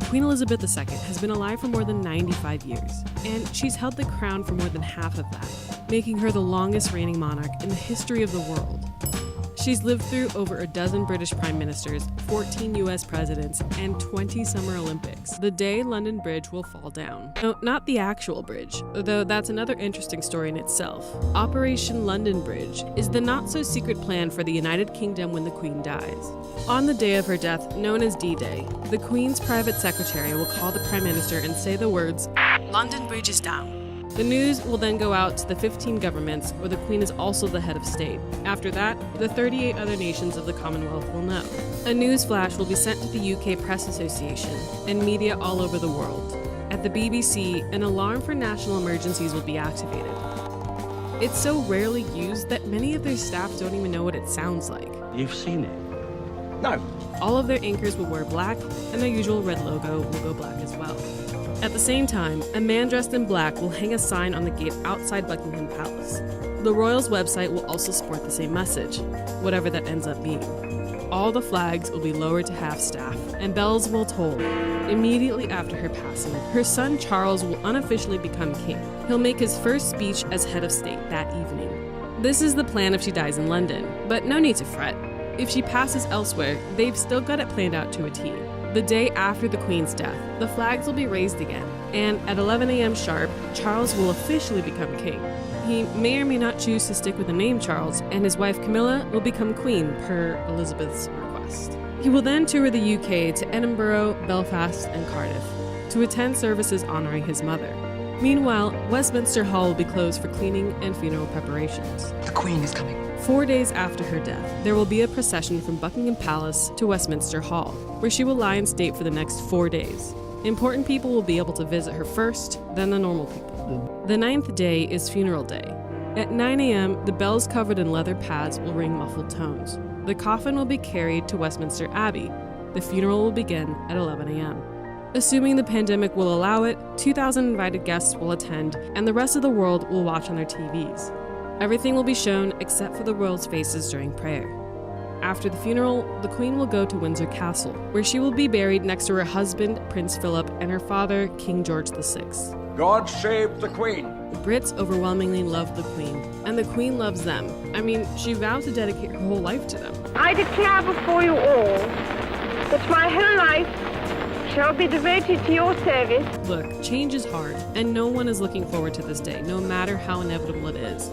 Queen Elizabeth II has been alive for more than 95 years, and she's held the crown for more than half of that, making her the longest reigning monarch in the history of the world. She's lived through over a dozen British prime ministers, 14 US presidents, and 20 Summer Olympics. The day London Bridge will fall down. No, not the actual bridge, though that's another interesting story in itself. Operation London Bridge is the not-so-secret plan for the United Kingdom when the Queen dies. On the day of her death, known as D-Day, the Queen's private secretary will call the Prime Minister and say the words, "London Bridge is down." The news will then go out to the 15 governments where the Queen is also the head of state. After that, the 38 other nations of the Commonwealth will know. A news flash will be sent to the UK Press Association and media all over the world. At the BBC, an alarm for national emergencies will be activated. It's so rarely used that many of their staff don't even know what it sounds like. You've seen it? No. All of their anchors will wear black, and their usual red logo will go black as well. At the same time, a man dressed in black will hang a sign on the gate outside Buckingham Palace. The royals' website will also sport the same message, whatever that ends up being. All the flags will be lowered to half-staff, and bells will toll. Immediately after her passing, her son Charles will unofficially become king. He'll make his first speech as head of state that evening. This is the plan if she dies in London, but no need to fret. If she passes elsewhere, they've still got it planned out to a T. The day after the Queen's death, the flags will be raised again, and at 11 a.m. sharp, Charles will officially become king. He may or may not choose to stick with the name Charles, and his wife Camilla will become queen per Elizabeth's request. He will then tour the UK to Edinburgh, Belfast, and Cardiff to attend services honoring his mother. Meanwhile, Westminster Hall will be closed for cleaning and funeral preparations. The Queen is coming. 4 days after her death, there will be a procession from Buckingham Palace to Westminster Hall, where she will lie in state for the next 4 days. Important people will be able to visit her first, then the normal people. The 9th day is funeral day. At 9 a.m., the bells covered in leather pads will ring muffled tones. The coffin will be carried to Westminster Abbey. The funeral will begin at 11 a.m. Assuming the pandemic will allow it, 2,000 invited guests will attend, and the rest of the world will watch on their TVs. Everything will be shown except for the royals' faces during prayer. After the funeral, the Queen will go to Windsor Castle, where she will be buried next to her husband, Prince Philip, and her father, King George VI. God save the Queen. The Brits overwhelmingly love the Queen, and the Queen loves them. I mean, she vowed to dedicate her whole life to them. I declare before you all that my whole life shall be devoted to your service. Look, change is hard, and no one is looking forward to this day, no matter how inevitable it is.